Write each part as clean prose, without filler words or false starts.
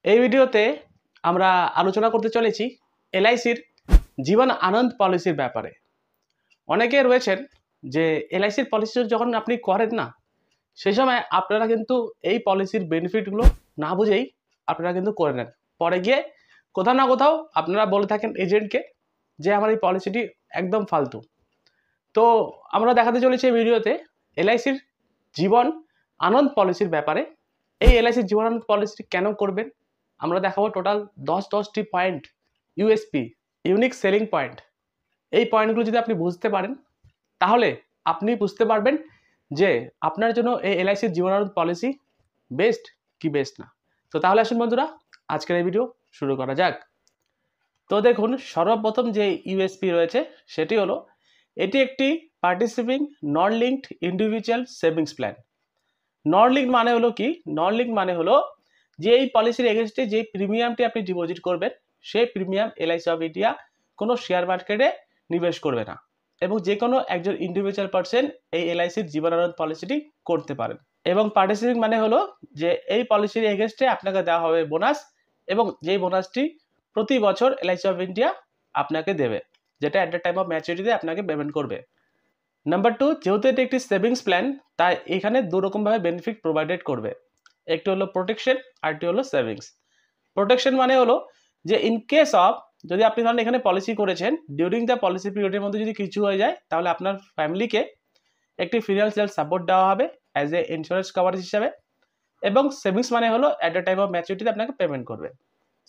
এই ভিডিওতে আমরা আলোচনা করতে চলেছি এলআইসির জীবন আনন্দ পলিসির ব্যাপারে। অনেকে রয়েছেন যে এলআইসির পলিসি যখন আপনি করেন না, সেই সময় আপনারা কিন্তু এই পলিসির বেনিফিটগুলো না বুঝেই আপনারা কিন্তু করে নেন। পরে গিয়ে কোথাও না কোথাও আপনারা বলে থাকেন এজেন্টকে যে আমার এই পলিসিটি একদম ফালতু। তো আমরা দেখাতে চলেছি এই ভিডিওতে এলআইসির জীবন আনন্দ পলিসির ব্যাপারে। এই এলআইসির জীবন আনন্দ পলিসিটি কেন করবেন আমরা দেখাবো। টোটাল 10টি point, USP, unique selling point. এই পয়েন্টগুলো যদি আপনি বুঝতে পারেন তাহলে আপনি বুঝতে পারবেন যে আপনার জন্য এই এলআইসির জীবন আনন্দ পলিসি বেস্ট কি বেস্ট না। তো তাহলে আসুন বন্ধুরা, আজকের এই ভিডিও শুরু করা যাক। তো দেখুন, সর্বপ্রথম যে ইউএসপি রয়েছে সেটি হলো এটি একটি পার্টিসিপিং নন লিঙ্কড ইন্ডিভিজুয়াল সেভিংস প্ল্যান। নন লিঙ্কড মানে হলো কি? নন লিঙ্কড মানে হলো যে এই পলিসির এগেনস্টে যে প্রিমিয়ামটি আপনি ডিপোজিট করবেন সেই প্রিমিয়াম এলআইসি অফ ইন্ডিয়া কোনো শেয়ার মার্কেটে নিবেশ করবে না, এবং যে কোনো একজন ইন্ডিভিজুয়াল পার্সন এই এলআইসির জীবন আনন্দ পলিসিটি করতে পারেন। এবং পার্টিসিপিং মানে হলো যে এই পলিসির এগেনস্টে আপনাকে দেওয়া হবে বোনাস, এবং যেই বোনাসটি প্রতি বছর এলআইসি অফ ইন্ডিয়া আপনাকে দেবে, যেটা অ্যাট দ্য টাইম অফ ম্যাচুরিটিতে আপনাকে পেমেন্ট করবে। নাম্বার 2, যেহেতু এটি একটি সেভিংস প্ল্যান, তাই এখানে দুরকমভাবে বেনিফিট প্রোভাইডেড করবে। একটি হলো প্রোটেকশন, আরটি হলো সেভিংস। প্রোটেকশন মানে হলো যে ইন কেস অফ, যদি আপনি ধরেন এখানে পলিসি করেছেন, ডিউরিং দ্য পলিসি পিরিয়ডের মধ্যে যদি কিছু হয়ে যায় তাহলে আপনার ফ্যামিলিকে একটি ফিনান্সিয়াল সাপোর্ট দেওয়া হবে অ্যাজ এ ইন্স্যুরেন্স কভারেজ হিসাবে। এবং সেভিংস মানে হলো অ্যাট দ্য টাইম অফ ম্যাচুরিটিতে আপনাকে পেমেন্ট করবে।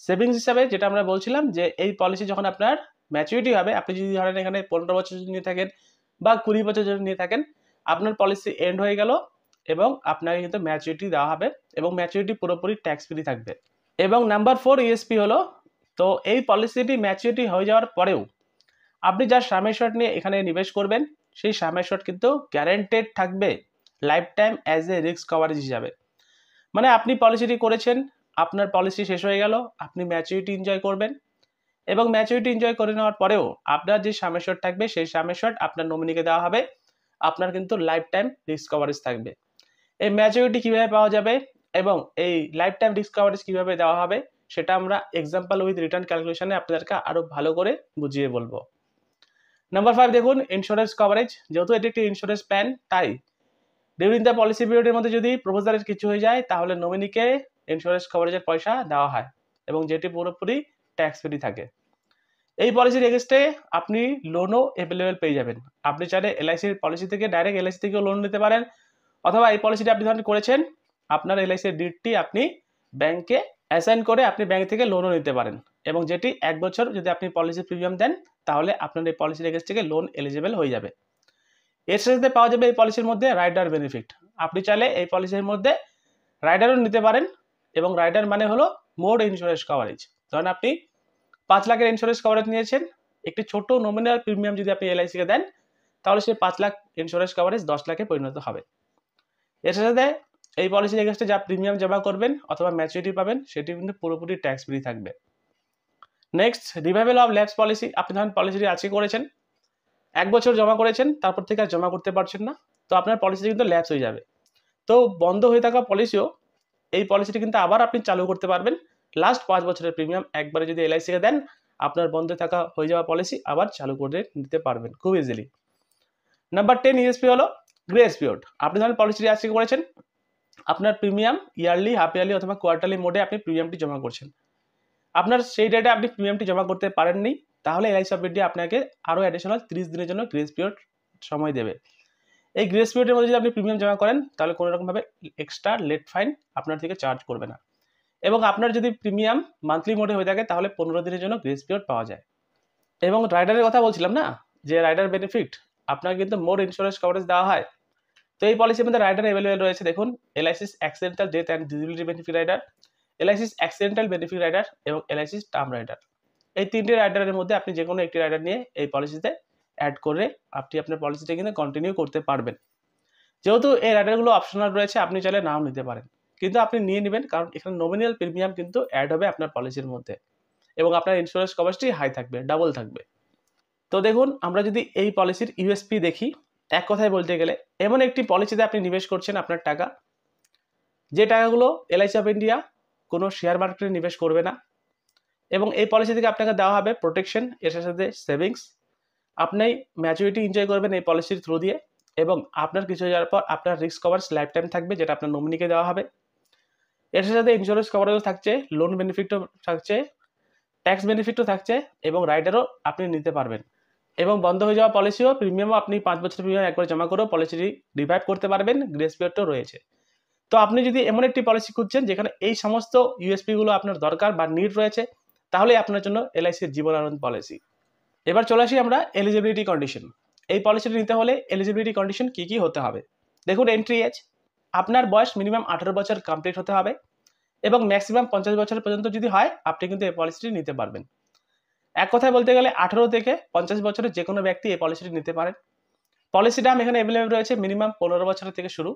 সেভিংস হিসাবে যেটা আমরা বলছিলাম যে এই পলিসি যখন আপনার ম্যাচুরিটি হবে, আপনি যদি ধরেন এখানে 15 বছর নিয়ে থাকেন বা 20 বছর যদি নিয়ে থাকেন, আপনার পলিসি এন্ড হয়ে গেল এবং আপনাকে কিন্তু ম্যাচুরিটি দেওয়া হবে, এবং ম্যাচুরিটি পুরোপুরি ট্যাক্স ফ্রি থাকবে। এবং নাম্বার 4 ইএসপি হলো, তো এই পলিসিটি ম্যাচুরিটি হয়ে যাওয়ার পরেও আপনি যা সাম অ্যাসিওরড নিয়ে এখানে নিবেশ করবেন সেই সাম অ্যাসিওরড কিন্তু গ্যারান্টেড থাকবে life time as a risk coverage হিসাবে। মানে আপনি পলিসিটি করেছেন, আপনার পলিসি শেষ হয়ে গেল, আপনি ম্যাচুরিটি এনজয় করবেন, এবং ম্যাচুরিটি এনজয় করে নেওয়ার পরেও আপনার যে সাম অ্যাসিওরড থাকবে সেই সাম অ্যাসিওরড আপনার নমিনিকে দেওয়া হবে, আপনার কিন্তু লাইফ টাইম রিস্ক কভারেজ থাকবে। এই ম্যাচুরিটি কিভাবে পাওয়া যাবে এবং এই লাইফ টাইম রিস্ক কভারেজ কিভাবে দেওয়া হবে সেটা আমরা এক্সাম্পল উইথ রিটার্ন ক্যালকুলেশনে আপনাদেরকে আরো ভালো করে বুঝিয়ে বলবো। নাম্বার 5 দেখুন, ইন্স্যুরেন্স কভারেজ। যেহেতু এটি একটি ইন্স্যুরেন্স প্ল্যান, তাই ডিউরিং দ্য পলিসি পিরিয়ডের মধ্যে যদি প্রপোজালের কিছু হয়ে যায় তাহলে নমিনিকে ইন্স্যুরেন্স কভারেজের পয়সা দেওয়া হয়, এবং যেটি পুরোপুরি ট্যাক্স ফ্রি থাকে। এই পলিসির এগেনস্টে আপনি লোনও অ্যাভেলেবেল পেয়ে যাবেন। আপনি চাইলে এলআইসির পলিসি থেকে ডাইরেক্ট এলআইসি থেকেও লোন নিতে পারেন, অথবা এই পলিসিটি আপনি ধরেন করেছেন, আপনার এলআইসির ডিডটি আপনি ব্যাংকে অ্যাসাইন করে আপনি ব্যাংক থেকে লোনও নিতে পারেন, এবং যেটি 1 বছর যদি আপনি পলিসি প্রিমিয়াম দেন তাহলে আপনার এই পলিসির এগেনস্ট থেকে লোন এলিজিবল হয়ে যাবে। এর সাথে পাওয়া যাবে এই পলিসির মধ্যে রাইডার বেনিফিট। আপনি চাইলে এই পলিসির মধ্যে রাইডারও নিতে পারেন, এবং রাইডার মানে হলো মোর ইন্স্যুরেন্স কভারেজ। ধরেন আপনি 5 লাখের ইন্স্যুরেন্স কভারেজ নিয়েছেন, একটি ছোট নমিনাল প্রিমিয়াম যদি আপনি এলআইসিকে দেন তাহলে সেই 5 লাখ ইন্স্যুরেন্স কভারেজ 10 লাখে পরিণত হবে। এর সাথে এই পলিসির এগেনস্টে যা প্রিমিয়াম জমা করবেন অথবা ম্যাচুরিটি পাবেন সেটি কিন্তু পুরোপুরি ট্যাক্স ফ্রি থাকবে। Next, revival of lapse policy. আপনি ধরেন পলিসিটি আজকে করেছেন, 1 বছর জমা করেছেন, তারপর থেকে আর জমা করতে পারছেন না, তো আপনার পলিসিটি কিন্তু ল্যাপস হয়ে যাবে। তো বন্ধ হয়ে থাকা পলিসিও এই পলিসিটি কিন্তু আবার আপনি চালু করতে পারবেন। লাস্ট 5 বছরের প্রিমিয়াম একবারে যদি এলআইসিকে দেন, আপনার বন্ধ থাকা হয়ে যাওয়া পলিসি আবার চালু করে নিতে পারবেন খুব ইজিলি। নাম্বার 10 ইএসপি হলো গ্রেস পিরিয়ড। আপনি ধরেন পলিসিটি আজকে করেছেন, আপনার প্রিমিয়াম ইয়ারলি, হাফ ইয়ারলি অথবা কোয়ার্টারলি মোডে আপনি প্রিমিয়ামটি জমা করছেন, আপনার সেই ডেটে আপনি প্রিমিয়ামটি জমা করতে পারেননি, তাহলে এলআইসি অফ ইন্ডিয়া আপনাকে আরও অ্যাডিশনাল 30 দিনের জন্য গ্রেস পিরিয়ড সময় দেবে। এই গ্রেস পিরিয়ডের মধ্যে যদি আপনি প্রিমিয়াম জমা করেন তাহলে কোনো রকমভাবে এক্সট্রা লেট ফাইন আপনার থেকে চার্জ করবে না, এবং আপনার যদি প্রিমিয়াম মান্থলি মোডে হয়ে থাকে তাহলে 15 দিনের জন্য গ্রেস পিরিয়ড পাওয়া যায়। এবং রাইডারের কথা বলছিলাম না, যে রাইডার বেনিফিট আপনার কিন্তু মোর ইন্স্যুরেন্স কভারেজ দেওয়া হয়। তো এই পলিসির মধ্যে রাইডার অ্যাভেলেবেল রয়েছে। দেখুন, LIC's accidental death and disability benefit rider, LIC's accidental benefit rider এবং এলআইসিস টার্ম রাইডার। এই 3টি রাইডারের মধ্যে আপনি যে কোনো একটি রাইডার নিয়ে এই পলিসিতে অ্যাড করে আপনি আপনার পলিসিটা কিন্তু কন্টিনিউ করতে পারবেন। যেহেতু এই রাইডারগুলো অপশনাল রয়েছে, আপনি চাইলে নাও নিতে পারেন, কিন্তু আপনি নিয়ে নেবেন, কারণ এখানে নমিনাল প্রিমিয়াম কিন্তু অ্যাড হবে আপনার পলিসির মধ্যে, এবং আপনার ইন্স্যুরেন্স কভারেজটি হাই থাকবে, ডাবল থাকবে। তো দেখুন, আমরা যদি এই পলিসির ইউএসপি দেখি, এক কথায় বলতে গেলে এমন একটি পলিসিতে আপনি নিবেশ করছেন আপনার টাকা, যে টাকাগুলো এলআইসি অফ ইন্ডিয়া কোনো শেয়ার মার্কেটে নিবেশ করবে না, এবং এই পলিসি থেকে আপনাকে দেওয়া হবে প্রোটেকশন, এর সাথে সেভিংস। আপনি ম্যাচুরিটি এনজয় করবেন এই পলিসির থ্রু দিয়ে, এবং আপনার কিছু হয়ে যাওয়ার পর আপনার রিস্ক কভারেজ লাইফ টাইম থাকবে, যেটা আপনার নমিনিকে দেওয়া হবে। এর সাথে ইন্স্যুরেন্স কভারেজও থাকছে, লোন বেনিফিটও থাকছে, ট্যাক্স বেনিফিটও থাকছে, এবং রাইডারও আপনি নিতে পারবেন। এবং বন্ধ হয়ে যাওয়া পলিসিও প্রিমিয়ামও আপনি 5 বছর প্রিমিয়াম একবার জমা করেও পলিসিটি রিভাইভ করতে পারবেন, গ্রেস পিরিয়ডও রয়েছে। তো আপনি যদি এমন একটি পলিসি খুঁজছেন যেখানে এই সমস্ত ইউএসপিগুলো আপনার দরকার বা নিড রয়েছে, তাহলে আপনার জন্য এলআইসির জীবন আনন্দ পলিসি। এবার চলে আসি আমরা এলিজিবিলিটি কন্ডিশন। এই পলিসিটি নিতে হলে এলিজিবিলিটি কন্ডিশন কী কী হতে হবে। দেখুন, এন্ট্রি এজ, আপনার বয়স মিনিমাম 18 বছর কমপ্লিট হতে হবে, এবং ম্যাক্সিমাম 50 বছর পর্যন্ত যদি হয় আপনি কিন্তু এই পলিসিটি নিতে পারবেন। এক কথায় বলতে গেলে 18 থেকে 50 বছরের যে কোনো ব্যক্তি এই পলিসিটি নিতে পারেন। পলিসি দাম এখানে অ্যাভেলেবল রয়েছে মিনিমাম 15 বছরের থেকে শুরু,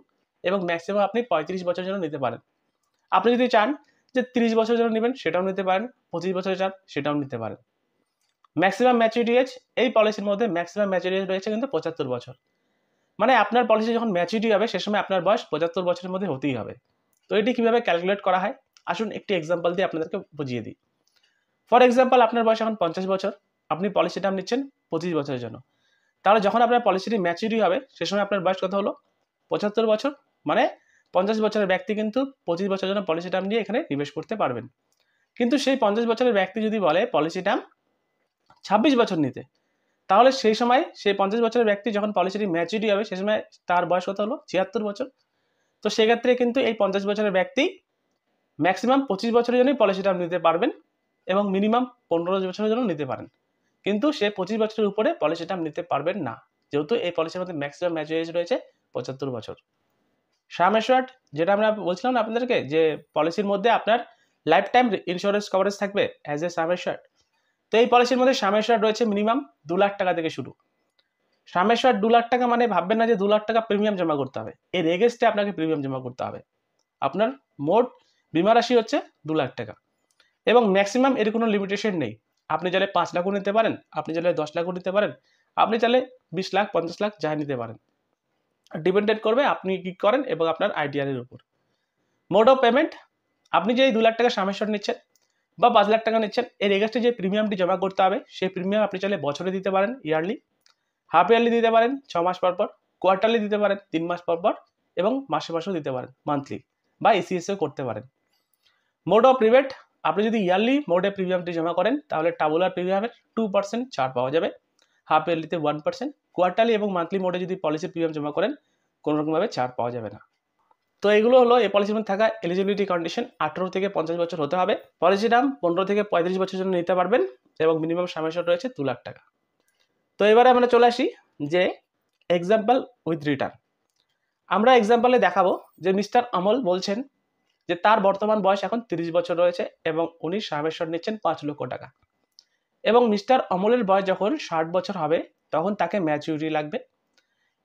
এবং ম্যাক্সিমাম আপনি 35 বছরের জন্য নিতে পারেন। আপনি যদি চান যে 30 বছরের জন্য নেবেন, সেটাও নিতে পারেন, 25 বছরের চান সেটাও নিতে পারেন। ম্যাক্সিমাম ম্যাচুরিটি এজ, এই পলিসির মধ্যে ম্যাক্সিমাম ম্যাচুরিটি এজ রয়েছে কিন্তু 75 বছর। মানে আপনার পলিসি যখন ম্যাচুরিটি হবে সে সময় আপনার বয়স 75 বছরের মধ্যে হতেই হবে। তো এটি কীভাবে ক্যালকুলেট করা হয়, আসুন একটি এক্সাম্পল দিয়ে আপনাদেরকে বুঝিয়ে দিই। ফর এক্সাম্পল, আপনার বয়স এখন 50 বছর, আপনি পলিসি টার্ম নিচ্ছেন 25 বছরের জন্য। তাহলে যখন আপনার পলিসিটি ম্যাচুরিটি হবে সে সময় আপনার বয়স কত হলো? 75 বছর। মানে 50 বছরের ব্যক্তি কিন্তু 25 বছরের জন্য পলিসি টার্ম নিয়ে এখানে নিবেশ করতে পারবেন। কিন্তু সেই 50 বছরের ব্যক্তি যদি বলে পলিসি টার্ম 26 বছর নিতে, তাহলে সেই সময় সেই 50 বছরের ব্যক্তি যখন পলিসিটি ম্যাচুরিটি হবে সে সময় তার বয়স কত হলো? 76 বছর। তো সেক্ষেত্রে কিন্তু এই 50 বছরের ব্যক্তি ম্যাক্সিমাম 25 বছরের জন্যই পলিসি টার্ম নিতে পারবেন, এবং মিনিমাম 15 বছরের জন্য নিতে পারেন। কিন্তু সে 25 বছরের উপরে পলিসি টার্ম নিতে পারবেন না, যেহেতু এই পলিসির মধ্যে ম্যাক্সিমাম ম্যাচুরিটি রয়েছে 75 বছর। সাম অ্যাসুয়ার্ড, যেটা আমরা বলছিলাম না আপনাদেরকে, যে পলিসির মধ্যে আপনার লাইফ টাইম ইন্স্যুরেন্স কভারেজ থাকবে অ্যাজ এ সাম অ্যাসুয়ার্ড। তো এই পলিসির মধ্যে সাম অ্যাসুয়ার্ড রয়েছে মিনিমাম 2 লাখ টাকা থেকে শুরু। সাম অ্যাসুয়ার্ড 2 লাখ টাকা মানে ভাববেন না যে 2 লাখ টাকা প্রিমিয়াম জমা করতে হবে, এর এগেইনস্টে আপনাকে প্রিমিয়াম জমা করতে হবে। আপনার মোট বীমা রাশি হচ্ছে 2 লাখ টাকা, এবং ম্যাক্সিমাম এর কোনো লিমিটেশন নেই। আপনি চাইলে 5 লাখও নিতে পারেন, আপনি চাইলে 10 লাখও নিতে পারেন, আপনি চাইলে 20 লাখ 50 লাখ যা নিতে পারেন। ডিপেন্ডেন্ট করবে আপনি কি করেন এবং আপনার আইডিআর এর উপর। মোড অফ পেমেন্ট, আপনি যে 2 লাখ টাকা সাম অ্যাসুয়ার্ড নিচ্ছেন বা 5 লাখ টাকা নিচ্ছেন, এর এগেইনস্টে যে প্রিমিয়ামটি জমা করতে হবে সেই প্রিমিয়াম আপনি চাইলে বছরে দিতে পারেন, ইয়ারলি, হাফ ইয়ারলি দিতে পারেন 6 মাস পর পর, কোয়ার্টারলি দিতে পারেন 3 মাস পর পর, এবং মাসে মাসেও দিতে পারেন, মান্থলি বা এসিএসও করতে পারেন। মোড অফ রিবেট, আপনি যদি ইয়ারলি মোডে প্রিমিয়ামটি জমা করেন তাহলে টাবুলার প্রিমিয়ামের 2% ছাড় পাওয়া যাবে, হাফ ইয়ারলিতে 1%, কোয়ার্টারলি এবং মান্থলি মোডে যদি পলিসি প্রিমিয়াম জমা করেন কোনো রকমভাবে ছাড় পাওয়া যাবে না। তো এগুলো হলো এই পলিসির মধ্যে থাকা এলিজিবিলিটি কন্ডিশন। 18 থেকে 50 বছর হতে হবে, পলিসি দাম 15 থেকে 35 বছরের জন্য নিতে পারবেন, এবং মিনিমাম সাম অ্যাসুয়ার্ড রয়েছে 2 লাখ টাকা। তো এবারে আমরা চলে আসি যে এক্সাম্পল উইথ রিটার্ন। আমরা এক্সাম্পলে দেখাবো যে মিস্টার অমল বলছেন যে তার বর্তমান বয়স এখন 30 বছর রয়েছে, এবং উনি সাম অ্যাসুয়ার্ড নিচ্ছেন 5 লক্ষ টাকা, এবং মিস্টার অমলের বয়স যখন 60 বছর হবে তখন তাকে ম্যাচুরিটি লাগবে,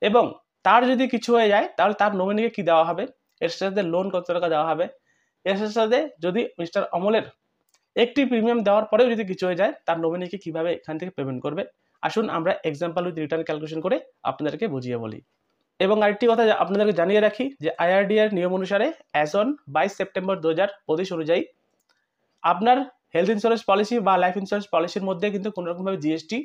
এবং তার যদি কিছু হয়ে যায় তাহলে তার নমিনিকে কি দেওয়া হবে, এর সাথে লোন কত টাকা দেওয়া হবে, এর সাথে যদি মিস্টার অমলের একটি প্রিমিয়াম দেওয়ার পরেও যদি কিছু হয়ে যায় তার নমিনিকে কিভাবে এখান থেকে পেমেন্ট করবে। আসুন আমরা এক্সাম্পল উইথ রিটার্ন ক্যালকুলেশন করে আপনাদেরকে বুঝিয়ে বলি। এবং আরেকটি কথা আপনাদেরকে জানিয়ে রাখি যে আইআরডিআর নিয়ম অনুসারে অ্যাজ অন 22 সেপ্টেম্বর 2025 অনুযায়ী আপনার হেলথ ইন্স্যুরেন্স পলিসি বা লাইফ ইন্স্যুরেন্স পলিসির মধ্যে কিন্তু কোনো রকমভাবে জিএসটি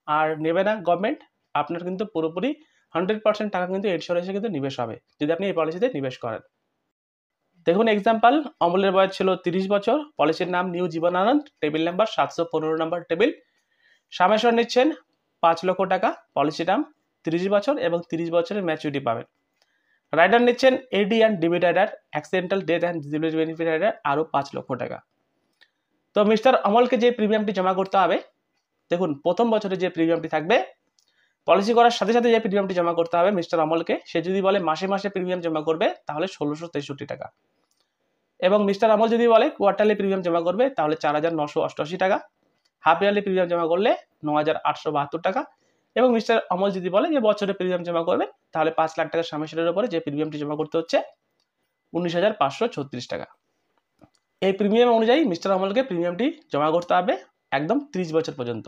আর নেবে না গভর্নমেন্ট। আপনার কিন্তু পুরোপুরি 100% টাকা কিন্তু ইন্স্যুরেন্সে কিন্তু নিবেশ হবে যদি আপনি এই পলিসিতে নিবেশ করেন। দেখুন এক্সাম্পল, অমলের বয়স ছিল 30 বছর, পলিসির নাম নিউ জীবন আনন্দ, টেবিল নাম্বার 715 নম্বর টেবিল, সাম অ্যাসুয়ার্ড নিচ্ছেন 5 লক্ষ টাকা, পলিসি নাম 30 বছর এবং 30 বছরের ম্যাচুরিটি পাবেন। রাইডার নিচ্ছেন AD and DB rider, accidental death and disability benefit rider আরও 5 লক্ষ টাকা। তো মিস্টার অমলকে যে প্রিমিয়ামটি জমা করতে হবে, দেখুন প্রথম বছরে যে প্রিমিয়ামটি থাকবে, পলিসি করার সাথে সাথে যে প্রিমিয়ামটি জমা করতে হবে মিস্টার অমলকে, সে যদি বলে মাসে মাসে প্রিমিয়াম জমা করবে তাহলে 1663 টাকা, এবং মিস্টার অমল যদি বলে কোয়ার্টারলি প্রিমিয়াম জমা করবে তাহলে 4988 টাকা, হাফ ইয়ারলি প্রিমিয়াম জমা করলে 9872 টাকা, এবং মিস্টার অমল যদি বলে যে বছরে প্রিমিয়াম জমা করবে তাহলে 5 লাখ টাকার সাম অ্যাসুয়ার্ডের উপরে যে প্রিমিয়ামটি জমা করতে হচ্ছে 19,536 টাকা। এই প্রিমিয়াম অনুযায়ী মিস্টার অমলকে প্রিমিয়ামটি জমা করতে হবে একদম 30 বছর পর্যন্ত।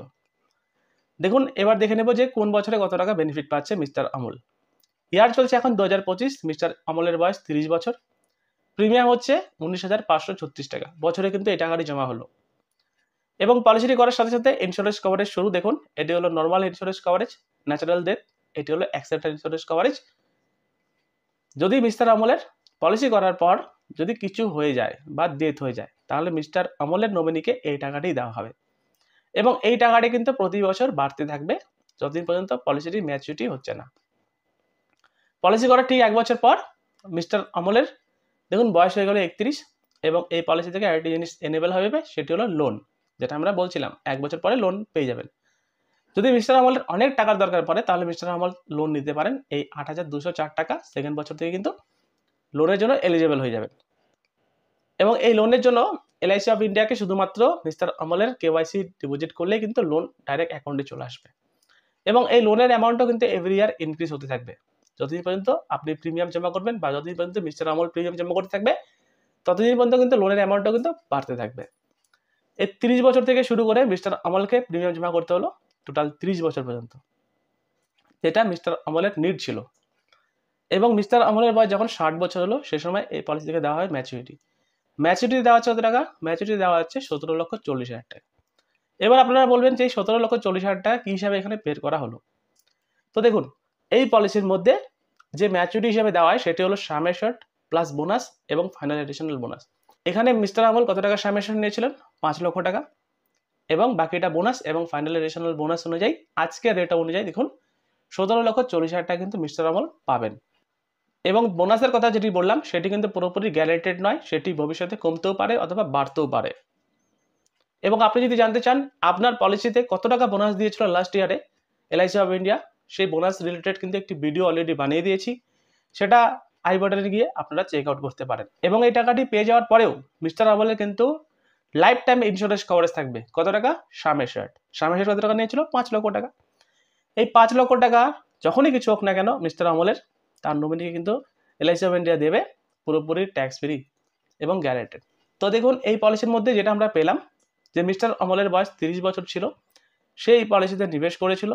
দেখুন এবার দেখে নেব যে কোন বছরে কত টাকা বেনিফিট পাচ্ছে মিস্টার অমল। ইয়ার চলছে এখন 2025, মিস্টার অমলের বয়স 30 বছর, প্রিমিয়াম হচ্ছে 19,536 টাকা, বছরে কিন্তু এই টাকাটি জমা হলো। এবং পলিসিটি করার সাথে সাথে ইন্স্যুরেন্স কভারেজ শুরু দেখুন, এটি হলো normal insurance coverage, natural death, এটি হলো অ্যাক্সিডেন্টাল ইন্স্যুরেন্স কভারেজ। যদি মিস্টার আমলের পলিসি করার পর যদি কিছু হয়ে যায় বা ডেথ হয়ে যায়, তাহলে মিস্টার আমলের নমিনিকে এই টাকাটি দেওয়া হবে এবং এই টাকাটি কিন্তু প্রতি বছর বাড়তে থাকবে যতদিন পর্যন্ত পলিসিটি ম্যাচুরিটি হচ্ছে না। পলিসি করার ঠিক 1 বছর পর মিস্টার আমলের দেখুন বয়স হয়ে গেল 31 এবং এই পলিসি থেকে আরেকটি জিনিস এনেবল হবে, সেটি হলো লোন, যেটা আমরা বলছিলাম 1 বছর পরে লোন পেয়ে যাবেন। যদি মিস্টার আমলের অনেক টাকার দরকার পড়ে তাহলে মিস্টার আমল লোন নিতে পারেন এই 8,204 টাকা, সেকেন্ড বছর থেকে কিন্তু লোনের জন্য এলিজিবল হয়ে যাবেন। এবং এই লোনের জন্য এলআইসি অফ ইন্ডিয়াকে শুধুমাত্র মিস্টার আমলের কেওয়াইসি ডিপোজিট করলেই কিন্তু লোন ডাইরেক্ট অ্যাকাউন্টে চলে আসবে এবং এই লোনের অ্যামাউন্টও কিন্তু এভরি ইয়ার ইনক্রিজ হতে থাকবে। যতদিন পর্যন্ত আপনি প্রিমিয়াম জমা করবেন বা যতদিন পর্যন্ত মিস্টার আমল প্রিমিয়াম জমা করতে থাকবে, ততদিন পর্যন্ত কিন্তু লোনের অ্যামাউন্টও কিন্তু বাড়তে থাকবে। এই 30 বছর থেকে শুরু করে মিস্টার আমলকে প্রিমিয়াম জমা করতে হলো টোটাল 30 বছর পর্যন্ত, যেটা মিস্টার আমলের নিড ছিল। এবং মিস্টার আমলের বয়স যখন 60 বছর হলো সে সময় এই পলিসি থেকে দেওয়া হয় ম্যাচুরিটি। ম্যাচুরিটি দেওয়া হচ্ছে কত টাকা? ম্যাচুরিটি দেওয়া হচ্ছে 17,40,000 টাকা। এবার আপনারা বলবেন যে এই 17,40,000 টাকা কী হিসাবে এখানে বের করা হলো? তো দেখুন, এই পলিসির মধ্যে যে ম্যাচুরিটি হিসাবে দেওয়া হয় সেটি হলো সাম অ্যাশিওরড প্লাস বোনাস এবং ফাইনাল এডিশনাল বোনাস। এখানে মিস্টার আমল কত টাকা সাম অ্যাশিওরড নিয়েছিলেন? 5 লক্ষ টাকা এবং বাকিটা বোনাস এবং ফাইনাল এডিশনাল বোনাস অনুযায়ী আজকের রেট অনুযায়ী দেখুন 17,40,000 টাকা কিন্তু মিস্টার আমল পাবেন। এবং বোনাসের কথা যেটি বললাম সেটি কিন্তু পুরোপুরি গ্যারান্টেড নয়, সেটি ভবিষ্যতে কমতেও পারে অথবা বাড়তেও পারে। এবং আপনি যদি জানতে চান আপনার পলিসিতে কত টাকা বোনাস দিয়েছিল লাস্ট ইয়ারে এলআইসি অফ ইন্ডিয়া, সেই বোনাস রিলেটেড কিন্তু একটি ভিডিও অলরেডি বানিয়ে দিয়েছি, সেটা আই বাটনে গিয়ে আপনারা চেক আউট করতে পারেন। এবং এই টাকাটি পেয়ে যাওয়ার পরেও মিস্টার আমলের কিন্তু লাইফ টাইম ইন্স্যুরেন্স কভারেজ থাকবে। কত টাকা? সাম অ্যাশিওরড কত টাকা নিয়েছিল? 5 লক্ষ টাকা। এই 5 লক্ষ টাকা যখনই কিছু হোক না কেন মিস্টার আমলের তার নমিনিকে কিন্তু এলআইসি অফ ইন্ডিয়া দেবে পুরোপুরি ট্যাক্স ফ্রি এবং গ্যারান্টেড। তো দেখুন এই পলিসির মধ্যে যেটা আমরা পেলাম যে মিস্টার আমলের বয়স 30 বছর ছিল, সেই পলিসিতে নিবেশ করেছিল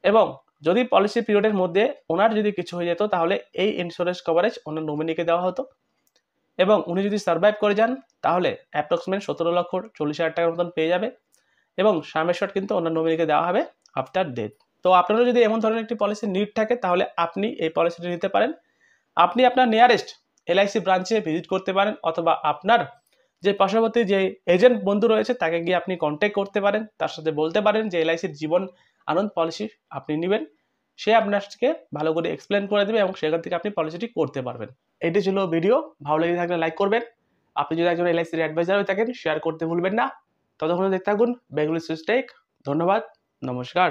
এবং যদি পলিসি পিরিয়ডের মধ্যে ওনার যদি কিছু হয়ে যেত তাহলে এই ইন্স্যুরেন্স কভারেজ ওনার নমিনিকে দেওয়া হতো এবং উনি যদি সার্ভাইভ করে যান তাহলে অ্যাপ্রক্সিমেট 17,40,000 টাকার মতন পেয়ে যাবে এবং সাম অ্যাশিওরড কিন্তু ওনার নমিনিকে দেওয়া হবে আফটার ডেথ। তো আপনারও যদি এমন ধরনের একটি পলিসি নিড থাকে তাহলে আপনি এই পলিসিটি নিতে পারেন। আপনি আপনার নিয়ারেস্ট এলআইসি ব্রাঞ্চে ভিজিট করতে পারেন অথবা আপনার যে পার্শ্ববর্তী যে এজেন্ট বন্ধু রয়েছে তাকে গিয়ে আপনি কন্ট্যাক্ট করতে পারেন, তার সাথে বলতে পারেন যে এলআইসির জীবন আনন্দ পলিসি আপনি নেবেন, সে আপনাকে ভালো করে এক্সপ্লেন করে দেবে এবং সেখান থেকে আপনি পলিসিটি করতে পারবেন। এটি ছিল ভিডিও, ভালো লেগে থাকলে লাইক করবেন। আপনি যদি একজন এলআইসির অ্যাডভাইজার হয়ে থাকেন শেয়ার করতে ভুলবেন না। ততক্ষণ দেখতে থাকুন বেঙ্গলি সুইচ টেক। ধন্যবাদ, নমস্কার।